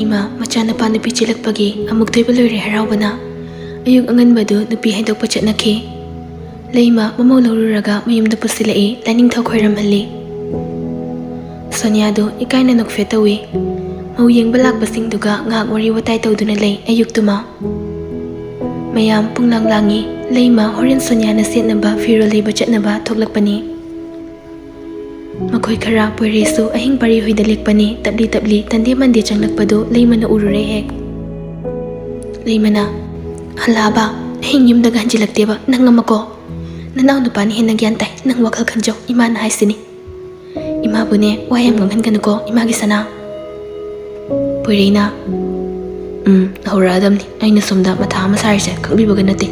Leima machanapa nupi chilakpagi amuk toiba loire haraubana ayuk anganbadu nupi haidokpa chatnakhi. Leima mamau laururaga mayumda pusilai laning thau khoiramhalli. Sonia do ikaina nokfe tawi mau yengba lakpasingduga ngak wari watai tawduna lei ayuktuma. Mayam punglang langi Leima horen Sonia na setnaba firo leiba chatnaba thoklakpani. Makoi khara poiresu ahing pari hoida lekpani tabli tande mande changlakpado Leima na urure hek. Leima na halaba ahing yumda ganjilakteba nangamako nanaw nupani hen nagyan tai nang wakal khanjo ima na haisini. Ima bune wayam nganghan kanuko ima gi sana. Poireina hauradamni aina somda matha ama sarise khangbibaga nate.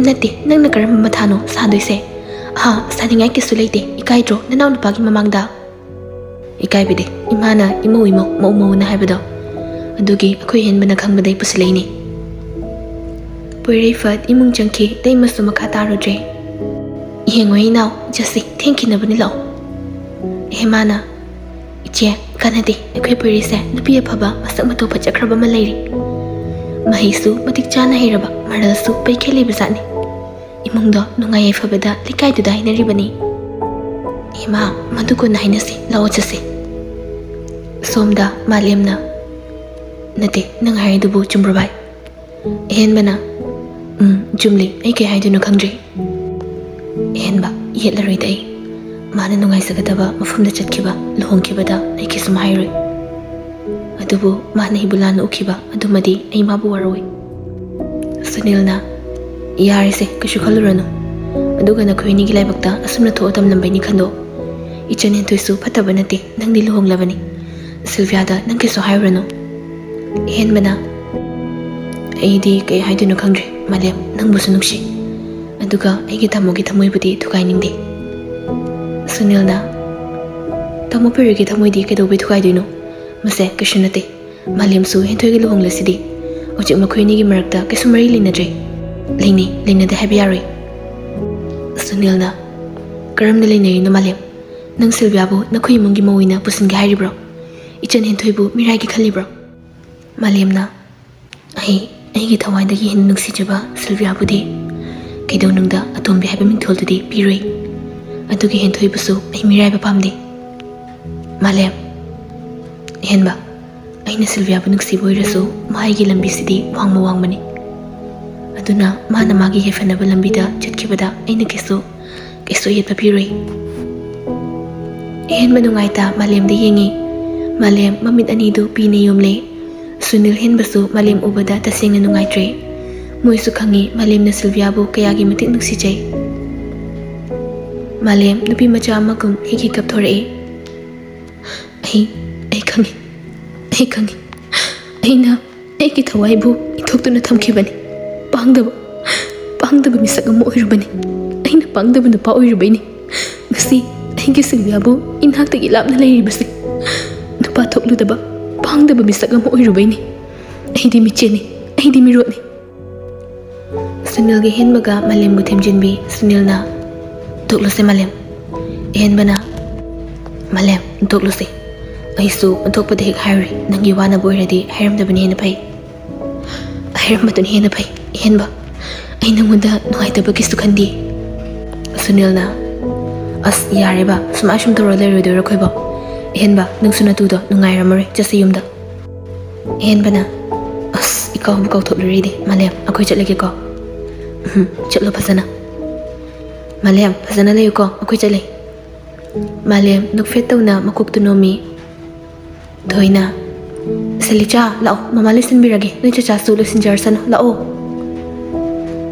Nate nang na karam mathano sadoise. Ha saningai kisu leite ikaidro nanaw nupagi mamangda. Ikaibide imana imo mau na haibado. Adugi akhoi henbana khangbadai pusilaini. Poirei fat imung changki Leima su makha tarudre. Ihengoi naw jasi thenki nabani law. Hemana iche kanade akhoi poirei se nupi aphaba masak mato phachakraba ma leiri. Mahisu matik chana hiraba maralsu paikheli bizani. Imungdo nungai fabada likai du dai naribani. Ima maduko nainasi law chase. Somda malemna nate nang haidubu chumbrabai. Henbana jumli ai ke haidunu khangdri. Henba yetlaroi dai mana nungai sagadaba mafumda chatkiba luhongkibada ai kisum hairoi. Adubu mana hibulana ukiba adumadi ai mabu waroi. Sunilna yarise kashu khalurano aduga na khoini gi laibakta asumna thotam lambaini khando. Ichanen toisu phataba nate nangni luhonglabani. Sylvia nang kisu hairano. Henbana aidi kay haidunu khangdri malem nang busu nukshi aduga aigi tamogi thamoibudi thukai ningde. Sunilna tamo perigi thamoidi kedobi thukai duino mase kishnate malem su hentoigi luhonglasidi ojik makhoini gi marakta kisumari linadre leina de habiari. Sunilna karamna leinai no malem nang Sylvia bu nakhoi mungi mawina pusingi hairibro ichan hentoibu mirai gi khalibro. Malemna aigi thawaidagi hin nuksijaba Sylvia budi keidonungda atombi haiba mingtholdudi piroi adugi henthoibusu ai mirai ba pamdi. Malem henba aina Sylvia bu nuksi boirasu maigi lambi sidi wangmani aduna mana magi hefanaba lambida chatkibada aina keso yetpa piroi. Henba nungaita malemda yengi malem mamit anidu pine yomle. Sunil henbasu malem ubada tasengna nungaitre moisu khangi malem na Sylvia bu kayagi matik nuksijai. Malem nupi macha amagum hiki kap thore ai khangi aina aigi thawai bu ithokuna thamkhibani pangdaba misak am oirubani aina pangdaba nupa oirubaini ngasi aigi Sylvia bu inhaktagi lapna leiribasi nupa thokludaba pangdaba misak am oirubaini aidi micheni aidi mirotni. Sunil gi henbaga malem bu themjinbi Sunilna toklose malem henbana malem toklose aisu antokpade hek hairi nangi wana boiradi hairamdabani hena pai hairambatun hena pai henba ai nangunda nuaitaba kisu khandi. Sunilna as yareba sumashum toro lerodora khoiba henba nungsuna tudo nungairamare jasayumda. Henbana as ikaw bu kaw thokluridi malem akhoi chatlege ko chatlo phasana malem phasana leyo ko akhoi chatle. Malem nukfet tawna makuk tunomi thoina Selicha lao mama listen birage noi chacha su listen jarsan lao.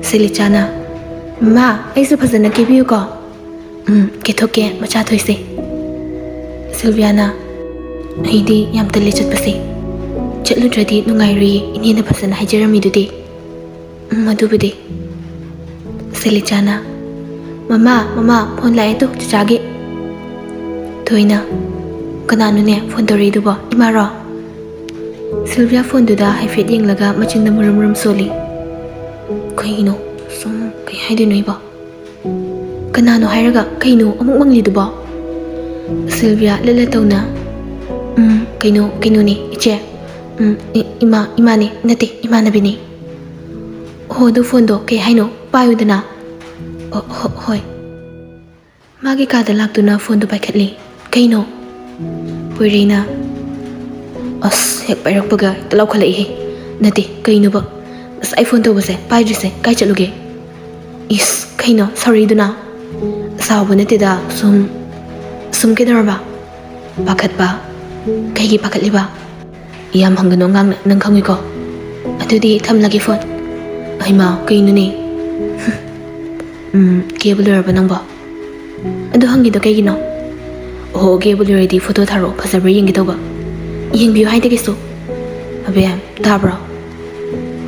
Selicha na ma aisu phasana ke biu ko ke thoke macha thoise. Sylvia na aidi yam tale chatpase chatludradi nungairi inhena phasana haijarami dudi madubudi. Selicha na mama phone lai tu chachage thoina kananu ne phone tori duba imaro. Sylvia phone duda haifet yenglaga machinda murum soli kaino sum kai haidinoi ba kanano hairaga kaino amuk mangli duba. Sylvia lala tawna Kaino ni iche. Ima ni nati ima na bini. Ho do phone do kay haino payo dana. Hoi. Magi kada laktuna phone do paikatli. Kaino. Puirina. As hek pairak paga talaw khalai he. Nati kaino ba. As iPhone do base paidri se kai chaluge. Is kaino sorry duna. Sawa nati da sum kedarba. Pakat ba. Kaigi pakatli ba. Iyam hangano ngang nang khangi ko. Adudi thamlagi phone. Ay ma kaino ni. Cable ba nang ba. Ado hangi do kaigi no. Oh cable ready photo tharo phasabra yengi do ba. Yeng biu hai de kisu. Abe tabra.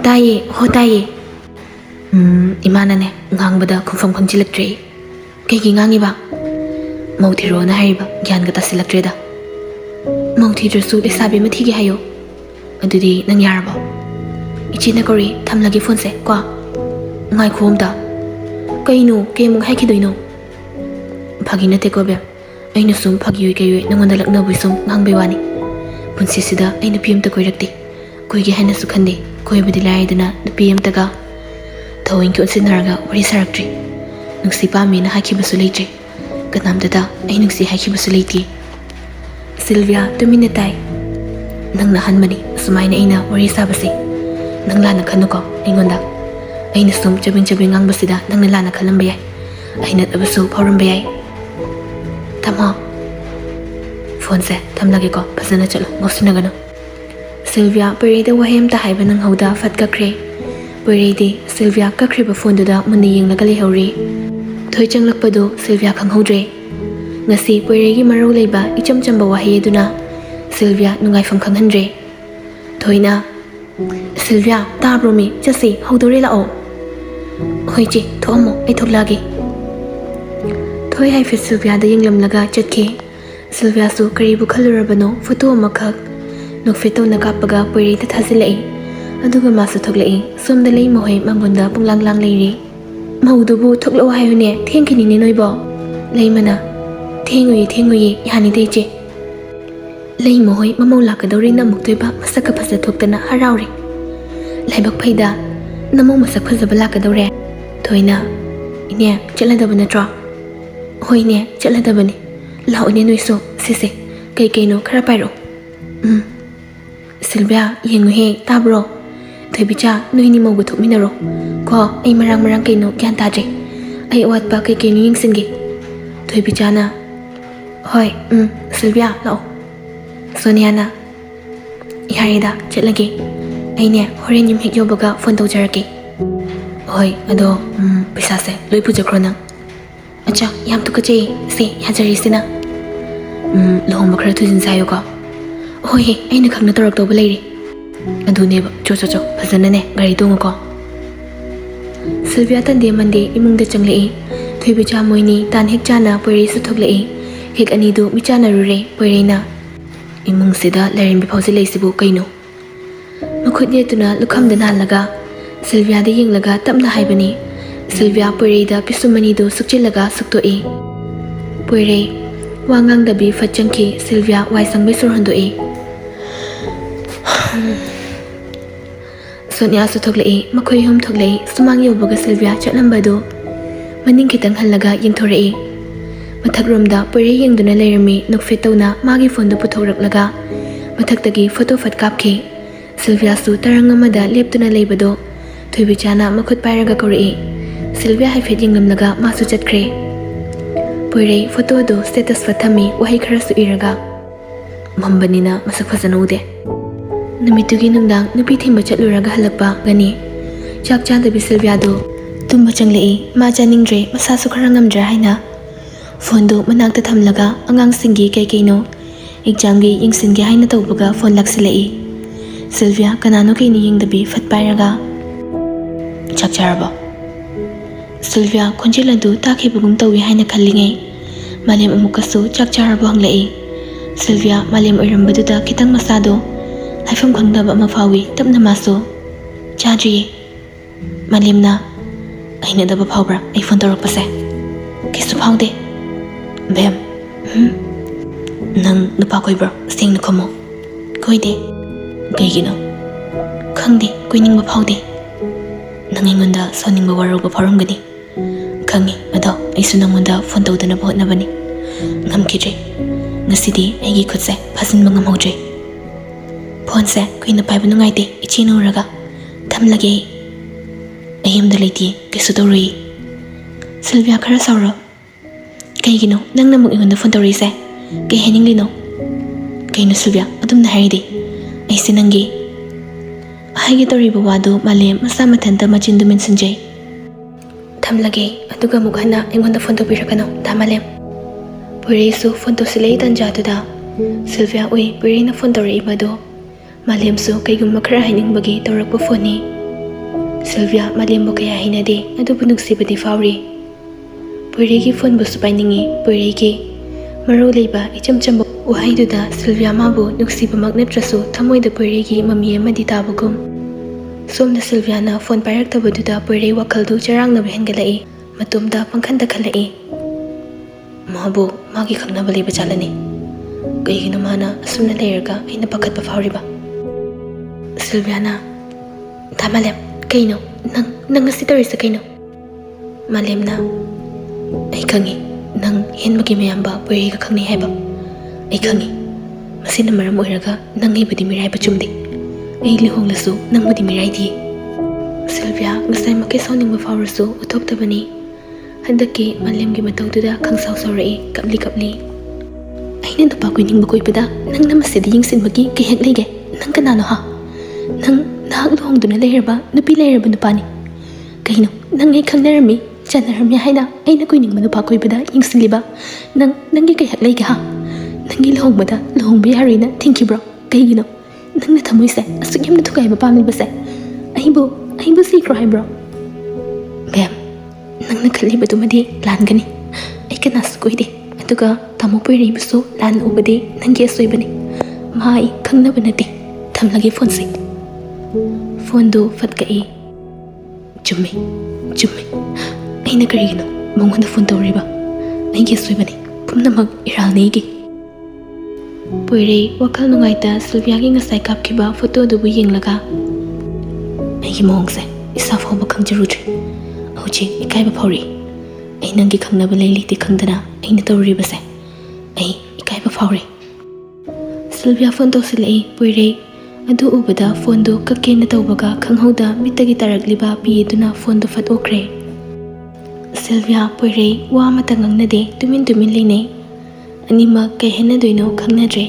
Taye ho taye. Imana ne ngang bada khumfam khangchilak tre. Kaigi ngangi ba. Mauthiro na hai ba gyan ga tasilak tre da. Mauthiro su lesabe ma thigi hayo. Adudi nang yar ba. Ichina kori thamlagi phone se kwa. Ngai khom da. Kaino kemung hai khidoino. Phagi na te ko be. Aina sum phagi kay nangonda lakna buisum ngangbei wani. Punsi sida aina pm ta koirakti. Koigi haina su khande. Koi budi laidana pm ta ga. Thawing ki unsinaraga wari saraktri. Nungsi pami na haki basu leitri. Kanam dada ay nungsi haki basu leiti. Sylvia tuminatai. Nang nahan mani sumay na ina wari sabasi. Nang lana kanuko ingonda. Aina sum chabing ang basida nang nalana kalambayay. Ainat abasu paurambayay. Tama. Phone se thamlagi ko pasana chalo ngosinaga no. Sylvia parida wahem ta haiba nang hauda fatka kre. Paridi Sylvia kakriba phone da muni yenglaga lehori. Thoi changlakpado Sylvia khanghodre. Ngasi parigi marau leiba icham chamba wahi duna. Sylvia nungai fam khanghandre. Thoina Sylvia tabromi chasi haudore lao. Hoichi thomo ai thoklagi. Thoi hai fit Sylvia da yenglam laga chatke. Sylvia su karibu khalurabano photo makhak nokfeto nakapaga puri ta thazilai. Aduga masu thoklai somda lei mohoi mangonda punglanglang leiri. Maudubu thoklo hayune thengkini ne noibo. Leimana thenguyi yani deje. Lei mohoi mamau lakadori na muktoiba masaka phasa thoktana harauri. Laibak phaida namo masak phazaba lakadore. Thoina ine chaladaba natra. Hoine chaladabani. Lao ne noiso sise kai no khara pairo. Sylvia yengu he tabro. Thoibicha noini mogu thokminaro. Ko ai marang kai no gyan tadre. Ai wat pa kai no yingsingi. Thoibicha na. Hoi, Sylvia lao. Soniana. Yarida chatlagi. Aine horen yum hek yobaga phone tawjaraki. Hoi, ado pisa se loi pujakro nang. Acha yam tukache se yajari sina. Lohong bakra thujin sayo ko. Hoi he aina khangna torak toba leiri. Adune ba cho phazana ne gari dungo ko. Sylvia tan de mande imungda changlei. Thoibicha moini tan hek chana pori su thoklei. Hek ani du michana rure poreina. Imung sida lerin bipausi leisibu kaino. Makhut yetuna lukham dana laga. Sylvia de yenglaga tapna haibani. Sylvia poreida pisumani do sukchilaga suktoi. Pore wangang dabi fatchangki Sylvia waisang besur handoi. Sonia su thoklei makhoi hum thoklei sumang yobaga Sylvia chatlambado. Maning kitang halaga yengthorei. Mathagromda pore yengduna leirami nokfetona magi phone do puthokraklaga. Mathaktagi photo fat kapki. Sylvia su tarangamada leptuna leibado. Thoibichana makhut pairaga korei. Sylvia haifet yenglamlaga masu chatkre. Pore photo do status fathami wahi khara su iraga. Mambanina masak phazana ude. Numitugi nungdang nupi thimba chatluraga halakpa gani. Chak chadabi Sylvia do tumba changlei ma chaningdre masa su khara ngamdra haina. Phone do manakta thamlaga angang singi kai no. Exam gi yingsingi haina tawbaga phone laksilei. Sylvia kanano kay ni yengdabi fat pairaga. Chak charaba. Sylvia khonjiladu takhibugum tawi haina khallingai. Malem amukasu chak charaba hanglei. Sylvia malem oirambaduda kitang masado haifam khangdaba mafawi tapna maso. Chadri. Malemna aina daba phawbra ai phone torak pase. Kisu phawde. Bem. Nang nupa koibro seng na komo. Koide. Kaigino. Khangde koiningba phaude. Nang ingonda soningba waroba pharamgani. Khangi ado aisu nangmonda phone tawdana bhotnabani. Ngamkidre. Ngasidi aigi khutse phasinba ngamhodre. Phone se koina paiba nungaite ichi nuraga thamlage. Ayamda leiti kesu tawri. Sylvia khara sauro. Kaigino nang namuk ingonda phone tawri se. Kay heninglino. Kaino Sylvia adum na haridi. Aisi nangi. Ahagi tawriba wadu malem masa mathanta machindu mensanjay. Thamlage aduga mukhana ingonda phone tawbirakano tamalem. Puresu phone tawsilei tanjatuda. Sylvia ui purina phone tawri imado. Malemsu kaigumma khara hainingbagi tawrakpa phone ni. Sylvia malembo kaya hinade adubu nuksibadi fauri. Puregi phone busu painingi puregi Maru leiba icham chamba uhaiduda Sylvia mabu nuksibamak netrasu thamoida puregi mami amadi tabugum. Somna Sylvia na phone paraktabaduda purei wakhaldu charangna behengalai matumda pangkhanda khalai. Mabu magi khangnaba leiba chalani. Kaigino mana asumna leiraga aina pakhatpa fauriba. Sylvia na Thamalem kaino nang ngasi tarisa kaino. Malem na ai khangi nang henmagi mayamba purega khangni haiba. Ai khangi masina maram oiraga nang ibudi mirai bachumdi. Ai lihonglasu nang budi mirai di. Sylvia ngasai makai sauningba faurasu uthoktabani. Handaki malemgi matawduda khangsau saurai kapli. Aina nupa koiningba koibada nang namasida yingsinbagi kahek leige nang kanano ha. Nang nahak luhongduna leiraba nupi leiraba nupani. Kaino nang ai khangnarami Janarami haina aina koiningba nupa koibada yingsinliba nangi kahek leige ha. Nangi luhongbada luhongba yarina thinkibro kaigino nangna thamoise asuk yamna thugaiba pamlibase aibu sikro haibro. Bam nangna khalibadumadi langani ai kanasu koide aduga tamo poiribusu lan ubadi nangi asoibani mai khangnaba nate thamlagi phone se phone do fatkai chummi aina karigino mongonda phone tawriba aigi asoibani pumnamak iralnegi. Puirei wakal nungaita Sylvia gi ngasai kapkiba photo dubu yenglaga aigi mongse isa fawba khangjarudre. Auchi ikaiba phori. Ai nangi khangnaba leiliti khangdana aina tawribase ai ikaiba phori. Sylvia phone tawsilai puirei adu ubada phone do kakena tawbaga khanghauda mitagi taragliba pieduna phone do fat okre. Sylvia puirei wa mata ngangnade tumin leinei anima kai hena doino khangnadre.